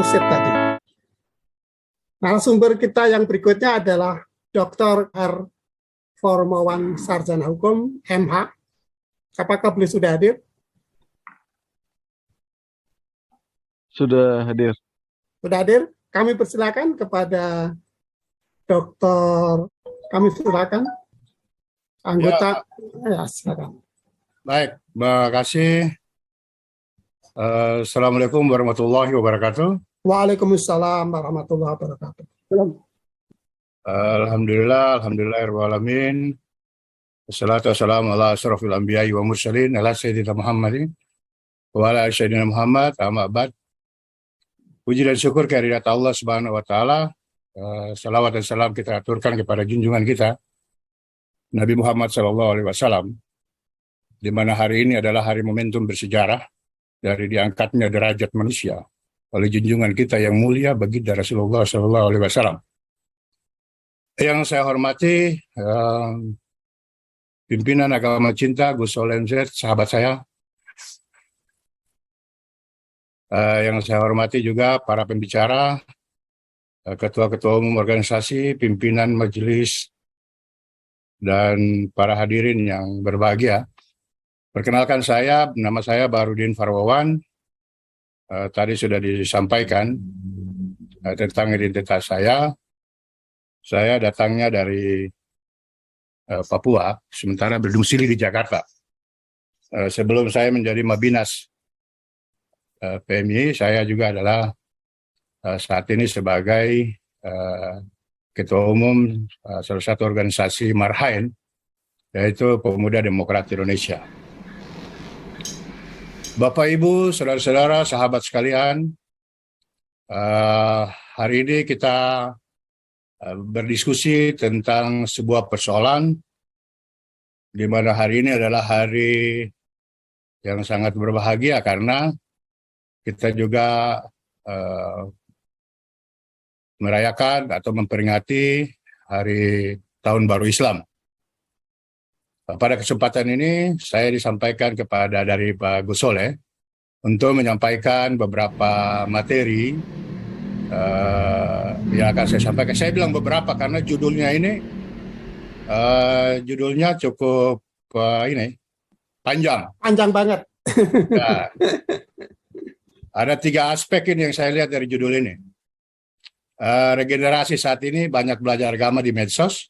Sip tadi. Narasumber kita yang berikutnya adalah Dr. R. Formawan, Sarjana Hukum, MH. Apakah beliau sudah hadir? Sudah hadir. Sudah hadir? Kami persilakan kepada Dr. Kami silakan anggota. Ya, silakan. Baik, terima kasih. Assalamualaikum warahmatullahi wabarakatuh. Waalaikumsalam warahmatullahi wabarakatuh. Alhamdulillahirrahmanirrahim. Wassalatu wassalamu ala asyrafil anbiya'i wa mursalin ala sayyidina Muhammadin wa ala sayyidina Muhammad, amma ba'd. Puji dan syukur kehadirat Allah Subhanahu wa taala. Salawat dan salam kita aturkan kepada junjungan kita Nabi Muhammad sallallahu alaihi wasallam, di mana hari ini adalah hari momentum bersejarah dari diangkatnya derajat manusia oleh junjungan kita yang mulia baginda Rasulullah sallallahu alaihi wasallam. Yang saya hormati pimpinan agama cinta Gus Soleh MZ, sahabat saya. Yang saya hormati juga para pembicara, ketua-ketua umum organisasi, pimpinan majelis, dan para hadirin yang berbahagia. Perkenalkan saya, nama saya Baharudin Farwawan. Tadi sudah disampaikan tentang identitas saya. Saya datangnya dari Papua, sementara berdomisili di Jakarta. Sebelum saya menjadi Mabinas PMI, saya juga adalah saat ini sebagai Ketua Umum salah satu organisasi Marhaen, yaitu Pemuda Demokrat Indonesia. Bapak, Ibu, saudara-saudara, sahabat sekalian, hari ini kita berdiskusi tentang sebuah persoalan di mana hari ini adalah hari yang sangat berbahagia karena kita juga merayakan atau memperingati Hari Tahun Baru Islam. Pada kesempatan ini saya disampaikan dari Pak Gus Soleh untuk menyampaikan beberapa materi yang akan saya sampaikan. Saya bilang beberapa karena judulnya ini judulnya cukup panjang. Panjang banget. Nah, ada 3 aspek ini yang saya lihat dari judul ini. Regenerasi saat ini banyak belajar agama di medsos.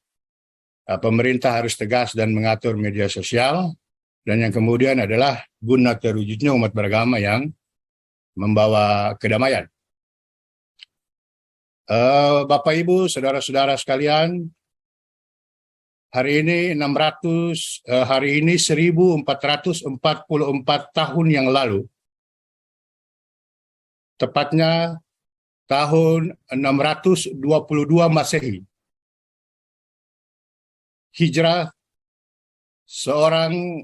Pemerintah harus tegas dan mengatur media sosial. Dan yang kemudian adalah guna terwujudnya umat beragama yang membawa kedamaian. Bapak, Ibu, saudara-saudara sekalian, hari ini 1444 tahun yang lalu, tepatnya tahun 622 Masehi, hijrah seorang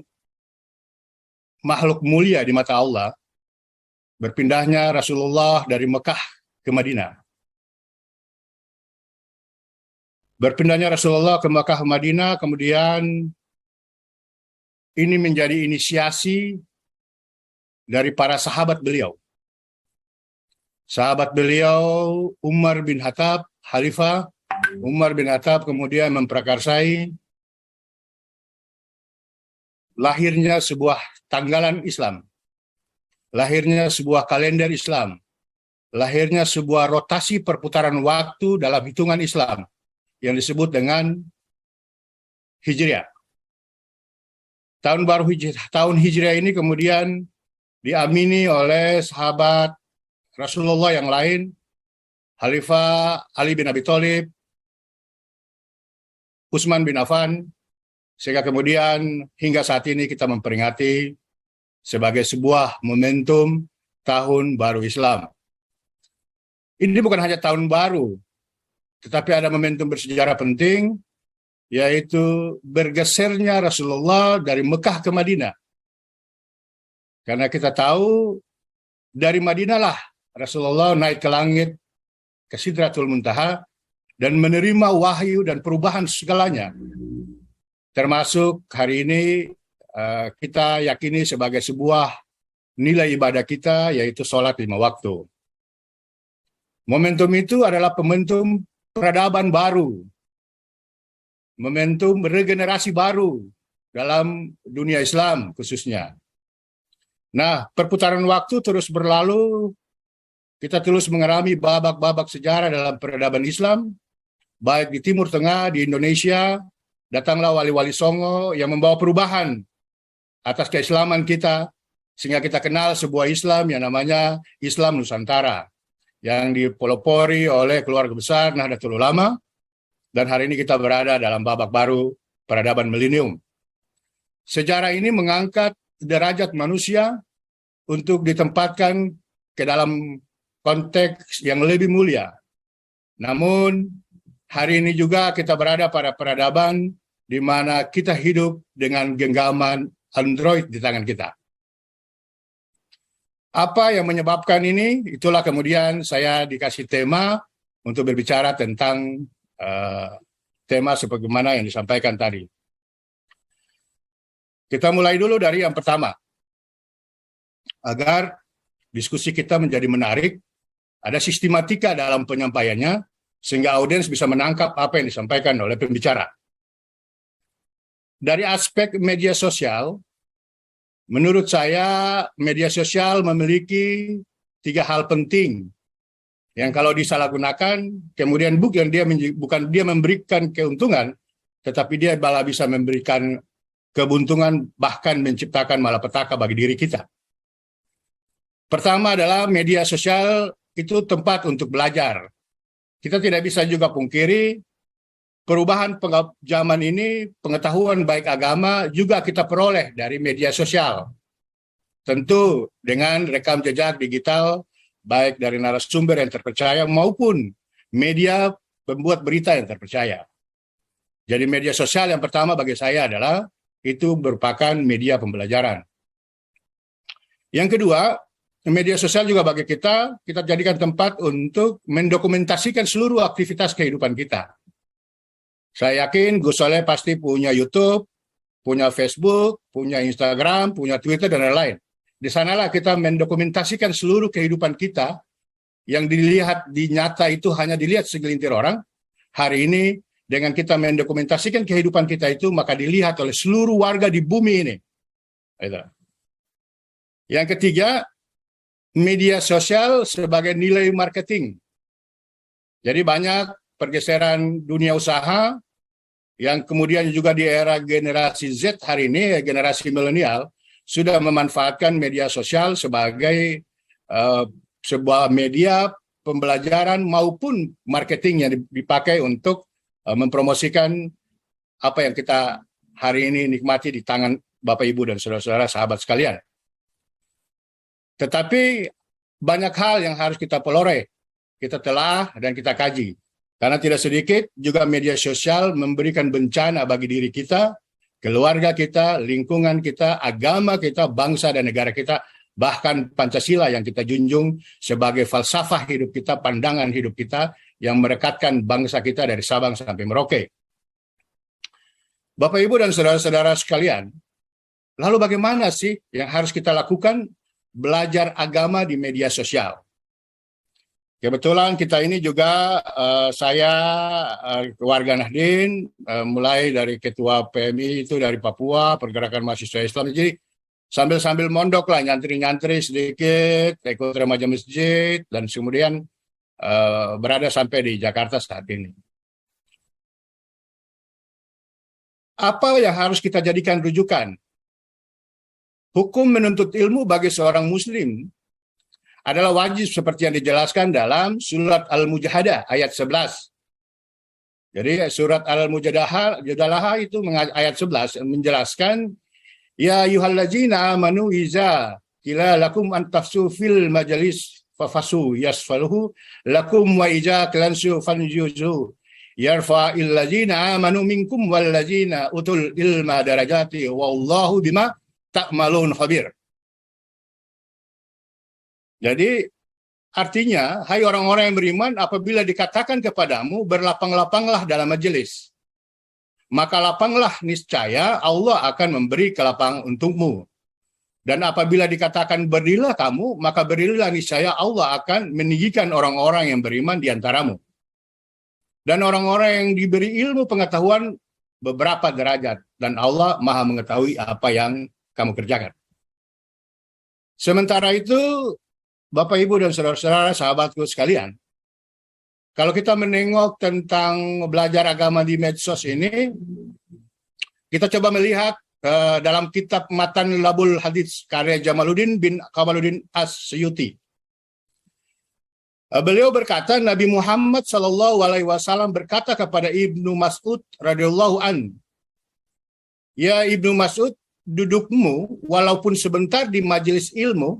makhluk mulia di mata Allah, berpindahnya Rasulullah dari Mekah ke Madinah. Berpindahnya Rasulullah ke Mekah ke Madinah, kemudian ini menjadi inisiasi dari para sahabat beliau. Sahabat beliau Umar bin Khattab, Khalifah Umar bin Khattab, kemudian memprakarsai lahirnya sebuah tanggalan Islam, lahirnya sebuah kalender Islam, lahirnya sebuah rotasi perputaran waktu dalam hitungan Islam yang disebut dengan Hijriah. Tahun Hijriah ini kemudian diamini oleh sahabat Rasulullah yang lain, Khalifah Ali bin Abi Thalib, Utsman bin Affan, sehingga kemudian hingga saat ini kita memperingati sebagai sebuah momentum Tahun Baru Islam. Ini bukan hanya tahun baru, tetapi ada momentum bersejarah penting, yaitu bergesernya Rasulullah dari Mekah ke Madinah. Karena kita tahu dari Madinah lah Rasulullah naik ke langit, ke Sidratul Muntaha, dan menerima wahyu dan perubahan segalanya. Termasuk hari ini kita yakini sebagai sebuah nilai ibadah kita, yaitu sholat 5 waktu. Momentum itu adalah momentum peradaban baru, momentum regenerasi baru dalam dunia Islam khususnya. Nah, perputaran waktu terus berlalu, kita terus mengalami babak-babak sejarah dalam peradaban Islam, baik di Timur Tengah, di Indonesia, datanglah wali-wali Songo yang membawa perubahan atas keislaman kita, sehingga kita kenal sebuah Islam yang namanya Islam Nusantara, yang dipelopori oleh keluarga besar Nahdlatul Ulama, dan hari ini kita berada dalam babak baru peradaban milenium. Sejarah ini mengangkat derajat manusia untuk ditempatkan ke dalam konteks yang lebih mulia. Namun, hari ini juga kita berada pada peradaban di mana kita hidup dengan genggaman Android di tangan kita. Apa yang menyebabkan ini? Itulah kemudian saya dikasih tema untuk berbicara tentang tema sebagaimana yang disampaikan tadi. Kita mulai dulu dari yang pertama. Agar diskusi kita menjadi menarik, ada sistematika dalam penyampaiannya, sehingga audiens bisa menangkap apa yang disampaikan oleh pembicara. Dari aspek media sosial, menurut saya media sosial memiliki 3 hal penting yang kalau disalahgunakan, kemudian bukan dia memberikan keuntungan, tetapi dia malah bisa memberikan kebuntungan, bahkan menciptakan malapetaka bagi diri kita. Pertama adalah media sosial itu tempat untuk belajar. Kita tidak bisa juga pungkiri perubahan zaman ini, pengetahuan baik agama juga kita peroleh dari media sosial. Tentu dengan rekam jejak digital, baik dari narasumber yang terpercaya maupun media pembuat berita yang terpercaya. Jadi media sosial yang pertama bagi saya adalah itu merupakan media pembelajaran. Yang kedua, media sosial juga bagi kita jadikan tempat untuk mendokumentasikan seluruh aktivitas kehidupan kita. Saya yakin Gus Soleh pasti punya YouTube, punya Facebook, punya Instagram, punya Twitter, dan lain-lain. Di sanalah kita mendokumentasikan seluruh kehidupan kita yang dilihat di nyata itu hanya dilihat segelintir orang. Hari ini dengan kita mendokumentasikan kehidupan kita itu, maka dilihat oleh seluruh warga di bumi ini. Yang ketiga, media sosial sebagai nilai marketing. Jadi banyak pergeseran dunia usaha yang kemudian juga di era generasi Z hari ini, generasi milenial, sudah memanfaatkan media sosial sebagai sebuah media pembelajaran maupun marketing yang dipakai untuk mempromosikan apa yang kita hari ini nikmati di tangan Bapak, Ibu, dan saudara-saudara sahabat sekalian. Tetapi banyak hal yang harus kita peloreh, kita telah dan kita kaji. Karena tidak sedikit juga media sosial memberikan bencana bagi diri kita, keluarga kita, lingkungan kita, agama kita, bangsa dan negara kita, bahkan Pancasila yang kita junjung sebagai falsafah hidup kita, pandangan hidup kita yang merekatkan bangsa kita dari Sabang sampai Merauke. Bapak, Ibu, dan saudara-saudara sekalian, lalu bagaimana sih yang harus kita lakukan belajar agama di media sosial? Kebetulan kita ini juga saya warga Nahdien, mulai dari ketua PMI itu dari Papua, Pergerakan Mahasiswa Islam. Jadi sambil mondok lah, nyantri-nyantri sedikit, ikut remaja masjid, dan kemudian berada sampai di Jakarta saat ini. Apa yang harus kita jadikan rujukan? Hukum menuntut ilmu bagi seorang muslim adalah wajib seperti yang dijelaskan dalam surat Al-Mujadalah ayat 11. Jadi surat Al-Mujadalah itu ayat 11 menjelaskan, ya ayyuhallazina amanu iza qila lakum an tafsu fil majalis fafasu yasfaluhu lakum wa iza kalansu fanjuzu yarfa'il ladzina amanu minkum wal ladzina utul ilma darajati wallahu bima ta'malun khabir. Jadi artinya, hai orang-orang yang beriman, apabila dikatakan kepadamu berlapang-lapanglah dalam majelis, maka lapanglah, niscaya Allah akan memberi kelapangan untukmu. Dan apabila dikatakan berdirilah kamu, maka berdirilah, niscaya Allah akan meninggikan orang-orang yang beriman di antaramu. Dan orang-orang yang diberi ilmu pengetahuan beberapa derajat. Dan Allah Maha mengetahui apa yang kamu kerjakan. Sementara itu, Bapak, Ibu, dan saudara-saudara, sahabatku sekalian, kalau kita menengok tentang belajar agama di medsos ini, kita coba melihat dalam kitab Matan Labul Hadits karya Jamaluddin bin Kamaluddin As-Suyuti. Beliau berkata, Nabi Muhammad SAW berkata kepada Ibnu Mas'ud radhiyallahu an, "Ya Ibnu Mas'ud, dudukmu walaupun sebentar di majelis ilmu,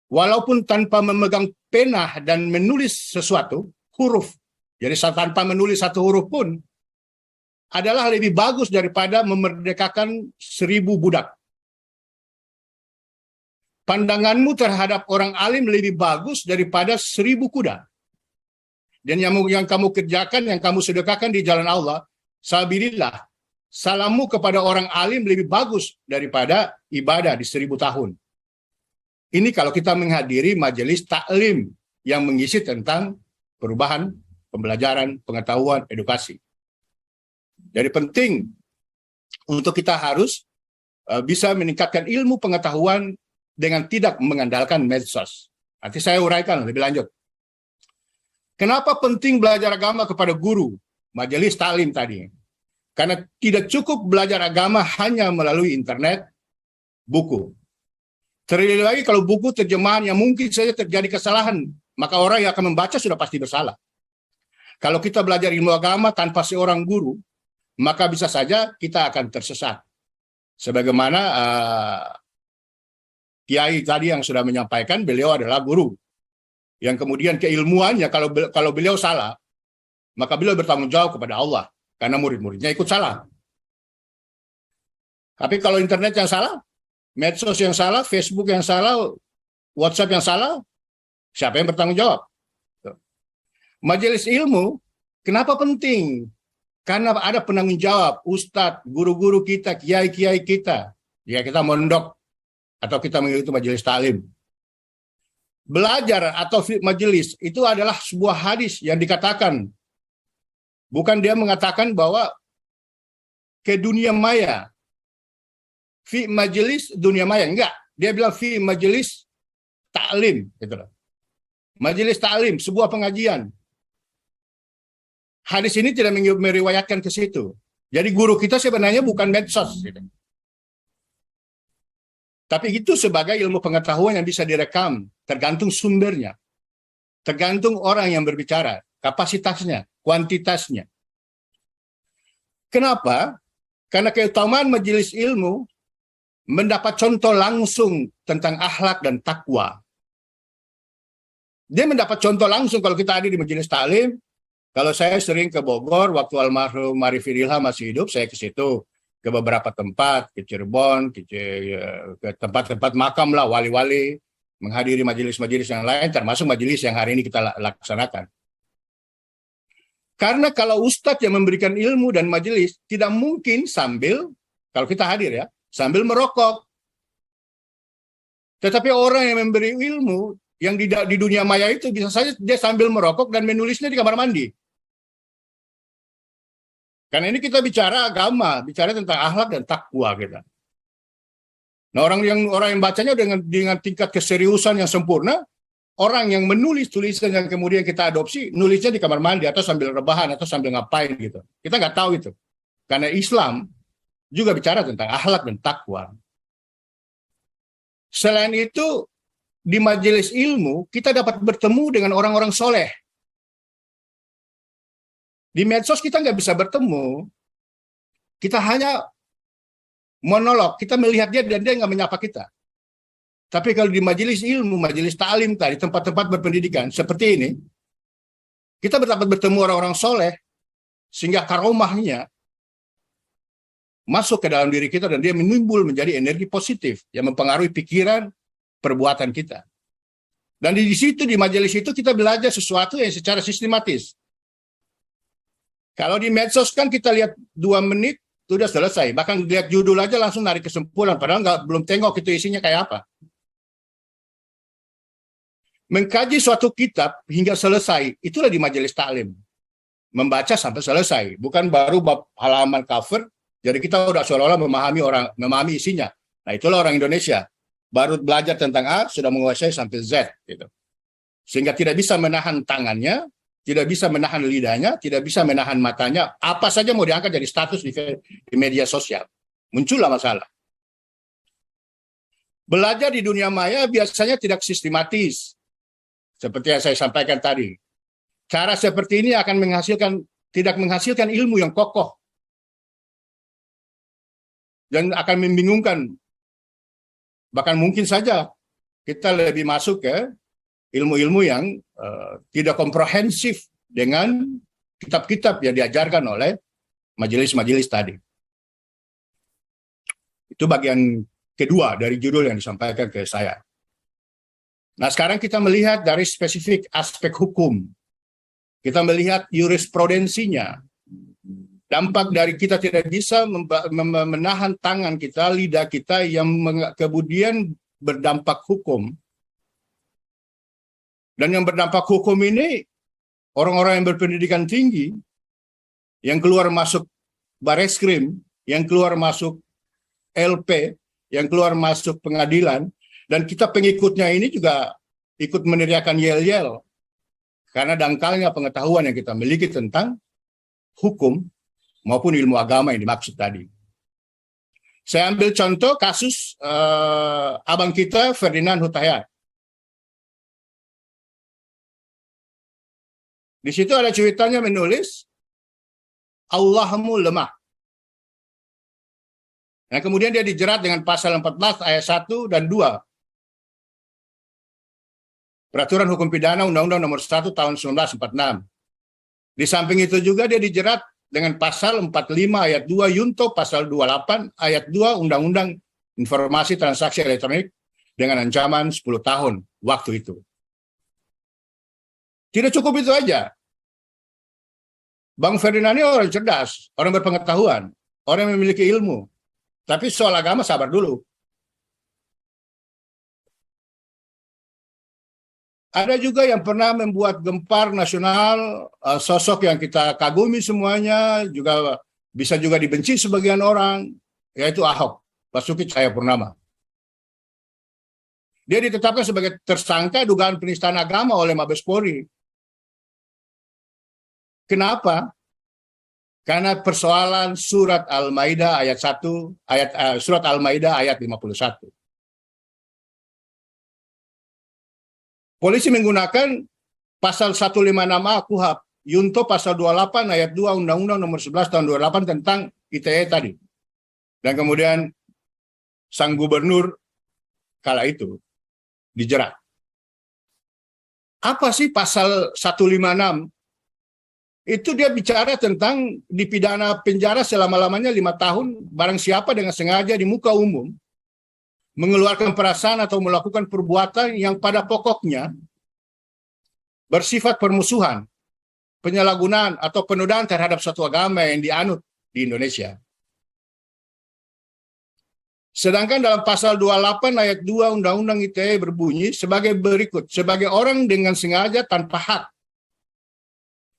walaupun tanpa memegang pena dan menulis sesuatu, huruf. Jadi tanpa menulis satu huruf pun, adalah lebih bagus daripada memerdekakan 1000 budak. Pandanganmu terhadap orang alim lebih bagus daripada 1000 kuda. Dan yang kamu kerjakan, yang kamu sedekahkan di jalan Allah, sabilillah, salammu kepada orang alim lebih bagus daripada ibadah di 1000 tahun. Ini kalau kita menghadiri majelis taklim yang mengisi tentang perubahan, pembelajaran, pengetahuan, edukasi. Jadi penting untuk kita harus bisa meningkatkan ilmu pengetahuan dengan tidak mengandalkan medsos. Nanti saya uraikan lebih lanjut. Kenapa penting belajar agama kepada guru, majelis taklim tadi? Karena tidak cukup belajar agama hanya melalui internet, buku. Terlebih lagi kalau buku terjemahan yang mungkin saja terjadi kesalahan, maka orang yang akan membaca sudah pasti bersalah. Kalau kita belajar ilmu agama tanpa seorang guru, maka bisa saja kita akan tersesat. Sebagaimana Kiai tadi yang sudah menyampaikan, beliau adalah guru. Yang kemudian keilmuannya, kalau beliau salah, maka beliau bertanggung jawab kepada Allah. Karena murid-muridnya ikut salah. Tapi kalau internet yang salah, medsos yang salah, Facebook yang salah, WhatsApp yang salah, siapa yang bertanggung jawab? Majelis ilmu, kenapa penting? Karena ada penanggung jawab, ustadz, guru-guru kita, kiai-kiai kita. Ya kita mondok atau kita mengikuti majelis taklim. Belajar atau majelis itu adalah sebuah hadis yang dikatakan. Bukan dia mengatakan bahwa ke dunia maya. Fi majelis dunia maya. Enggak. Dia bilang fi majelis taklim. Gitu. Majelis taklim, sebuah pengajian. Hadis ini tidak meriwayatkan ke situ. Jadi guru kita sebenarnya bukan medsos. Gitu. Tapi itu sebagai ilmu pengetahuan yang bisa direkam. Tergantung sumbernya. Tergantung orang yang berbicara. Kapasitasnya, kuantitasnya. Kenapa? Karena keutamaan majelis ilmu mendapat contoh langsung tentang akhlak dan takwa. Dia mendapat contoh langsung kalau kita ada di majelis taklim. Kalau saya sering ke Bogor, waktu almarhum Arifin Ilham masih hidup, saya ke situ. Ke beberapa tempat, ke Cirebon, ke tempat-tempat makam lah, wali-wali. Menghadiri majelis-majelis yang lain, termasuk majelis yang hari ini kita laksanakan. Karena kalau ustadz yang memberikan ilmu dan majelis, tidak mungkin sambil, kalau kita hadir ya, sambil merokok. Tetapi orang yang memberi ilmu, yang di dunia maya itu, bisa saja dia sambil merokok dan menulisnya di kamar mandi. Karena ini kita bicara agama, bicara tentang akhlak dan takwa kita. Nah, orang yang bacanya dengan tingkat keseriusan yang sempurna, orang yang menulis tulisan yang kemudian kita adopsi, nulisnya di kamar mandi atau sambil rebahan atau sambil ngapain gitu. Kita nggak tahu itu. Karena Islam juga bicara tentang akhlak dan takwa. Selain itu, di majelis ilmu kita dapat bertemu dengan orang-orang soleh. Di medsos kita nggak bisa bertemu. Kita hanya monolog. Kita melihat dia dan dia nggak menyapa kita. Tapi kalau di majelis ilmu, majelis taklim tadi, tempat-tempat berpendidikan seperti ini, kita dapat bertemu orang-orang soleh, sehingga karomahnya masuk ke dalam diri kita dan dia menimbul menjadi energi positif yang mempengaruhi pikiran, perbuatan kita. Dan di situ, di majelis itu kita belajar sesuatu yang secara sistematis. Kalau di medsos kan kita lihat 2 menit, itu udah selesai. Bahkan lihat judul aja langsung narik kesimpulan, padahal belum tengok itu isinya kayak apa. Mengkaji suatu kitab hingga selesai, itulah di majelis taklim. Membaca sampai selesai, bukan baru bab halaman cover, jadi kita udah seolah-olah memahami isinya. Nah, itulah orang Indonesia. Baru belajar tentang A, sudah menguasai sampai Z. Gitu. Sehingga tidak bisa menahan tangannya, tidak bisa menahan lidahnya, tidak bisa menahan matanya. Apa saja mau diangkat jadi status di media sosial. Muncullah masalah. Belajar di dunia maya biasanya tidak sistematis. Seperti yang saya sampaikan tadi. Cara seperti ini akan tidak menghasilkan ilmu yang kokoh. Dan akan membingungkan. Bahkan mungkin saja kita lebih masuk ke ilmu-ilmu yang tidak komprehensif dengan kitab-kitab yang diajarkan oleh majelis-majelis tadi. Itu bagian kedua dari judul yang disampaikan ke saya. Nah, sekarang kita melihat dari spesifik aspek hukum. Kita melihat jurisprudensinya. Dampak dari kita tidak bisa menahan tangan kita, lidah kita yang kemudian berdampak hukum. Dan yang berdampak hukum ini, orang-orang yang berpendidikan tinggi, yang keluar masuk Bareskrim, yang keluar masuk LP, yang keluar masuk pengadilan, dan kita pengikutnya ini juga ikut meneriakan yel-yel. Karena dangkalnya pengetahuan yang kita miliki tentang hukum maupun ilmu agama yang dimaksud tadi. Saya ambil contoh kasus abang kita Ferdinand Hutayat. Di situ ada cuitannya menulis, Allahmu lemah. Nah, kemudian dia dijerat dengan pasal 14 ayat 1 dan 2. Peraturan Hukum Pidana Undang-Undang Nomor 1 Tahun 1946. Di samping itu juga dia dijerat dengan pasal 45 ayat 2 Yunto, pasal 28 ayat 2 Undang-Undang Informasi Transaksi Elektronik dengan ancaman 10 tahun waktu itu. Tidak cukup itu aja. Bang Ferdinand ini orang cerdas, orang berpengetahuan, orang yang memiliki ilmu. Tapi soal agama sabar dulu. Ada juga yang pernah membuat gempar nasional, sosok yang kita kagumi semuanya, juga bisa juga dibenci sebagian orang, yaitu Ahok, Basuki Cahayapurnama. Dia ditetapkan sebagai tersangka dugaan penistaan agama oleh Mabes Polri. Kenapa? Karena persoalan surat Al-Maidah ayat 1, surat Al-Maidah ayat 51. Polisi menggunakan pasal 156A KUHP, Yunto pasal 28 ayat 2 Undang-Undang Nomor 11 Tahun 28 tentang ITE tadi. Dan kemudian sang gubernur kala itu dijerat. Apa sih pasal 156? Itu dia bicara tentang dipidana penjara selama-lamanya 5 tahun barang siapa dengan sengaja di muka umum mengeluarkan perasaan atau melakukan perbuatan yang pada pokoknya bersifat permusuhan, penyalahgunaan atau penodaan terhadap suatu agama yang dianut di Indonesia. Sedangkan dalam pasal 28 ayat 2 Undang-Undang ITE berbunyi sebagai berikut, sebagai orang dengan sengaja tanpa hak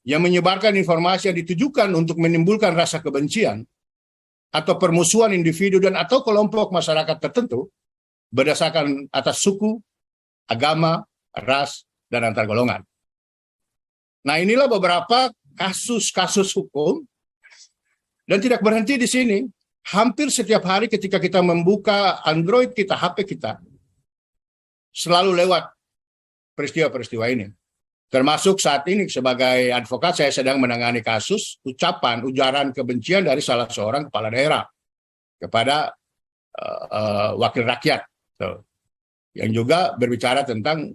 yang menyebarkan informasi yang ditujukan untuk menimbulkan rasa kebencian atau permusuhan individu dan atau kelompok masyarakat tertentu berdasarkan atas suku, agama, ras, dan antar golongan. Nah, inilah beberapa kasus-kasus hukum dan tidak berhenti di sini. Hampir setiap hari ketika kita membuka Android kita, HP kita, selalu lewat peristiwa-peristiwa ini. Termasuk saat ini sebagai advokat saya sedang menangani kasus ujaran kebencian dari salah seorang kepala daerah kepada wakil rakyat. Yang juga berbicara tentang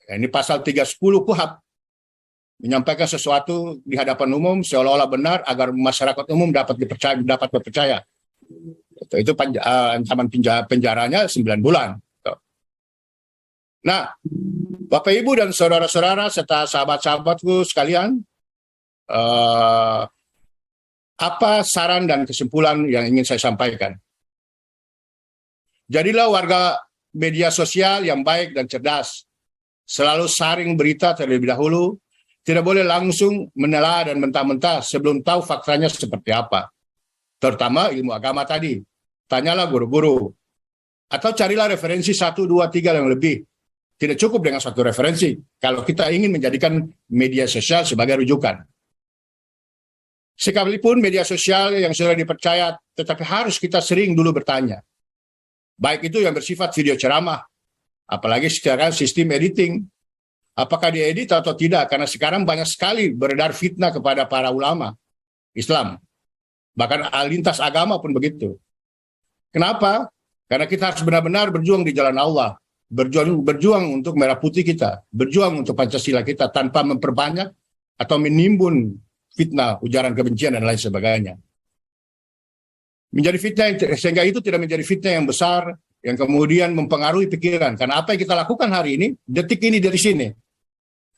ini pasal 310 KUHP menyampaikan sesuatu di hadapan umum seolah-olah benar agar masyarakat umum dapat berpercaya. Itu ancaman penjaranya 9 bulan. Nah, Bapak Ibu dan saudara-saudara serta sahabat-sahabatku sekalian, Apa saran dan kesimpulan yang ingin saya sampaikan? Jadilah warga media sosial yang baik dan cerdas. Selalu saring berita terlebih dahulu. Tidak boleh langsung menelaah dan mentah-mentah sebelum tahu faktanya seperti apa. Terutama ilmu agama tadi. Tanyalah guru-guru. Atau carilah referensi 1, 2, 3 yang lebih. Tidak cukup dengan satu referensi kalau kita ingin menjadikan media sosial sebagai rujukan. Sekalipun media sosial yang sudah dipercaya, tetapi harus kita sering dulu bertanya. Baik itu yang bersifat video ceramah, apalagi secara sistem editing. Apakah diedit atau tidak? Karena sekarang banyak sekali beredar fitnah kepada para ulama Islam. Bahkan lintas agama pun begitu. Kenapa? Karena kita harus benar-benar berjuang di jalan Allah. Berjuang untuk merah putih kita, berjuang untuk Pancasila kita tanpa memperbanyak atau menimbun fitnah, ujaran kebencian dan lain sebagainya. Menjadi fitnah sehingga itu tidak menjadi fitnah yang besar yang kemudian mempengaruhi pikiran. Karena apa yang kita lakukan hari ini, detik ini dari sini.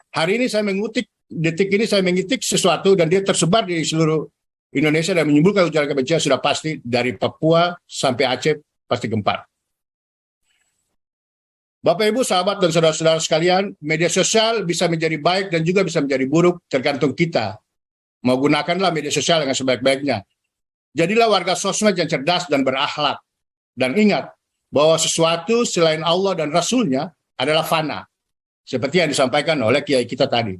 Hari ini saya mengitik sesuatu dan dia tersebar di seluruh Indonesia dan menimbulkan ujaran kebencian sudah pasti dari Papua sampai Aceh pasti gempar. Bapak, Ibu, sahabat, dan saudara-saudara sekalian, media sosial bisa menjadi baik dan juga bisa menjadi buruk tergantung kita. Mau gunakanlah media sosial dengan sebaik-baiknya. Jadilah warga sosmed yang cerdas dan berakhlak. Dan ingat bahwa sesuatu selain Allah dan Rasul-Nya adalah fana. Seperti yang disampaikan oleh kiai kita tadi.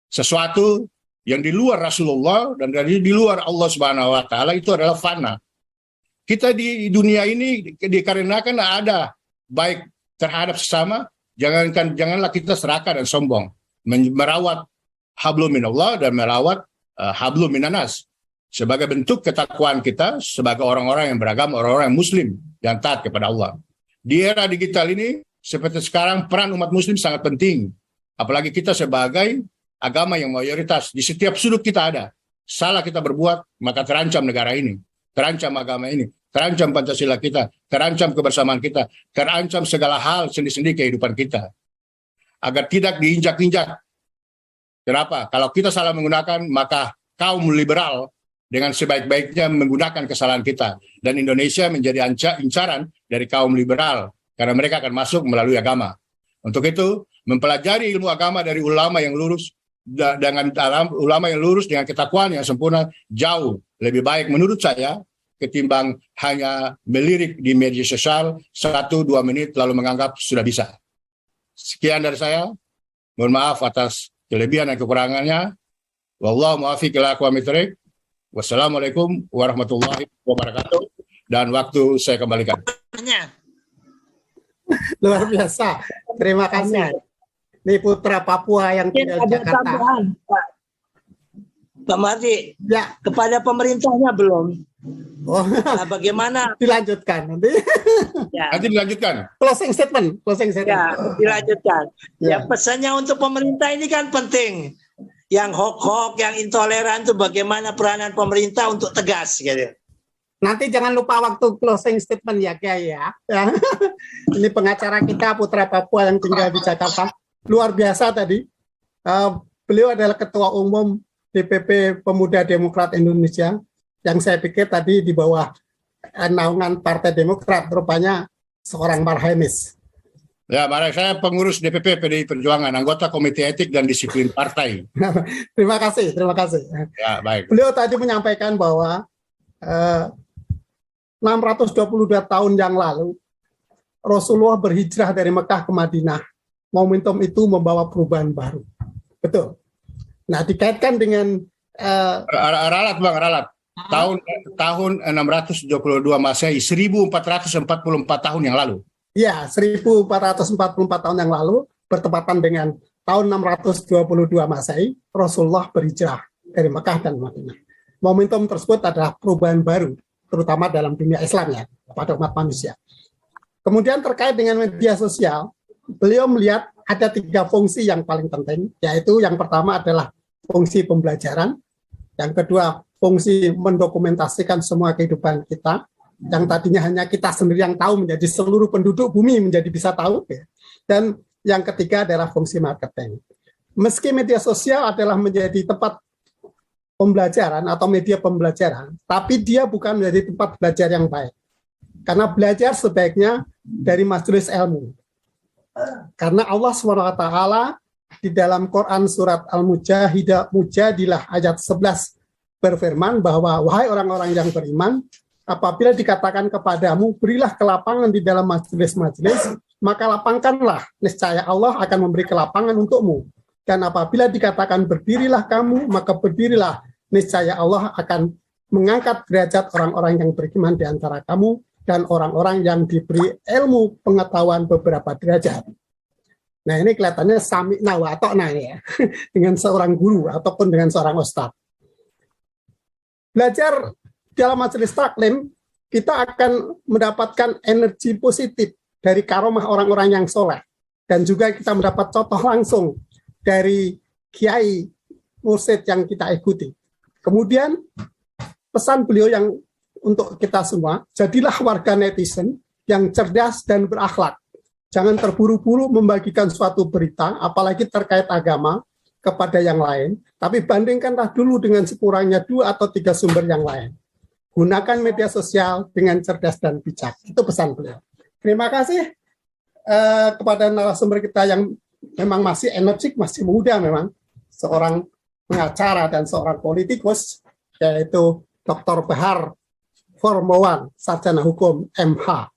Sesuatu yang di luar Rasulullah dan dari di luar Allah Subhanahu wa taala itu adalah fana. Kita di dunia ini dikarenakan ada baik terhadap sesama, janganlah kita serakah dan sombong, merawat hablum minallah dan merawat hablum minanas sebagai bentuk ketakwaan kita sebagai orang-orang yang beragama, orang-orang yang muslim yang taat kepada Allah. Di era digital ini seperti sekarang peran umat muslim sangat penting, apalagi kita sebagai agama yang mayoritas. Di setiap sudut kita ada. Salah kita berbuat, maka terancam negara ini, terancam agama ini, terancam Pancasila kita, terancam kebersamaan kita, terancam segala hal sendi-sendi kehidupan kita. Agar tidak diinjak-injak. Kenapa? Kalau kita salah menggunakan, maka kaum liberal dengan sebaik-baiknya menggunakan kesalahan kita. Dan Indonesia menjadi incaran dari kaum liberal, karena mereka akan masuk melalui agama. Untuk itu, mempelajari ilmu agama dari ulama yang lurus, ulama yang lurus dengan ketakwaan yang sempurna, jauh lebih baik menurut saya, ketimbang hanya melirik di media sosial 1-2 menit lalu menganggap sudah bisa. Sekian dari saya. Mohon maaf atas kelebihan dan kekurangannya. Wallahu muwaffiq ila aqwamit thoriq. Wassalamualaikum warahmatullahi wabarakatuh. Dan waktu saya kembalikan. Luar biasa. Terima kasih. Ini putra Papua yang tinggal di Jakarta. Pak Mardi, Ya. kepada pemerintahnya belum. Oh, Nah, bagaimana? dilanjutkan nanti. Ya, Nanti dilanjutkan. Closing statement. ya, dilanjutkan. Ya. Ya, pesannya untuk pemerintah ini kan penting. Yang hoax, yang intoleran itu bagaimana peranan pemerintah untuk tegas gitu. Nanti jangan lupa waktu closing statement ya, Kiai ya. Ya. Ini pengacara kita putra Papua yang tinggal di Jakarta. Luar biasa tadi. Beliau adalah ketua umum DPP Pemuda Demokrat Indonesia. Yang saya pikir tadi di bawah naungan Partai Demokrat, rupanya seorang marhamis. Ya, saya pengurus DPP PDI Perjuangan, anggota Komite Etik dan Disiplin Partai. Terima kasih, terima kasih. Ya, baik. Beliau tadi menyampaikan bahwa 622 tahun yang lalu Rasulullah berhijrah dari Mekah ke Madinah. Momentum itu membawa perubahan baru. Betul. Nah, dikaitkan dengan Ralat, Bang, ralat. Tahun 622 Masehi, 1444 tahun yang lalu. ya 1444 tahun yang lalu bertepatan dengan tahun 622 Masehi, Rasulullah berhijrah dari Mekah dan Madinah. Momentum tersebut adalah perubahan baru, terutama dalam dunia Islam ya, pada umat manusia. Kemudian terkait dengan media sosial, beliau melihat ada 3 fungsi yang paling penting, yaitu yang pertama adalah fungsi pembelajaran, yang kedua fungsi mendokumentasikan semua kehidupan kita, yang tadinya hanya kita sendiri yang tahu menjadi seluruh penduduk bumi menjadi bisa tahu, ya. Dan yang ketiga adalah fungsi marketing. Meski media sosial adalah menjadi tempat pembelajaran atau media pembelajaran, tapi dia bukan menjadi tempat belajar yang baik. Karena belajar sebaiknya dari majelis ilmu. Karena Allah SWT di dalam Quran surat Al-Mujadilah ayat 11 berfirman bahwa wahai orang-orang yang beriman, apabila dikatakan kepadamu berilah kelapangan di dalam majelis-majelis, maka lapangkanlah, niscaya Allah akan memberi kelapangan untukmu. Dan apabila dikatakan berdirilah kamu, maka berdirilah, niscaya Allah akan mengangkat derajat orang-orang yang beriman di antara kamu dan orang-orang yang diberi ilmu pengetahuan beberapa derajat. Nah, ini kelihatannya sami'na wa ata'na ya, dengan seorang guru ataupun dengan seorang ustadz. Belajar dalam majelis taklim, kita akan mendapatkan energi positif dari karomah orang-orang yang soleh. Dan juga kita mendapat contoh langsung dari kiai mursyid yang kita ikuti. Kemudian pesan beliau yang untuk kita semua, jadilah warga netizen yang cerdas dan berakhlak. Jangan terburu-buru membagikan suatu berita, apalagi terkait agama, kepada yang lain, tapi bandingkanlah dulu dengan sekurangnya 2 atau 3 sumber yang lain. Gunakan media sosial dengan cerdas dan bijak. Itu pesan beliau. Terima kasih kepada narasumber kita yang memang masih energik, masih muda memang. Seorang pengacara dan seorang politikus, yaitu Dr. Bahar Formawan, Sarjana Hukum MH.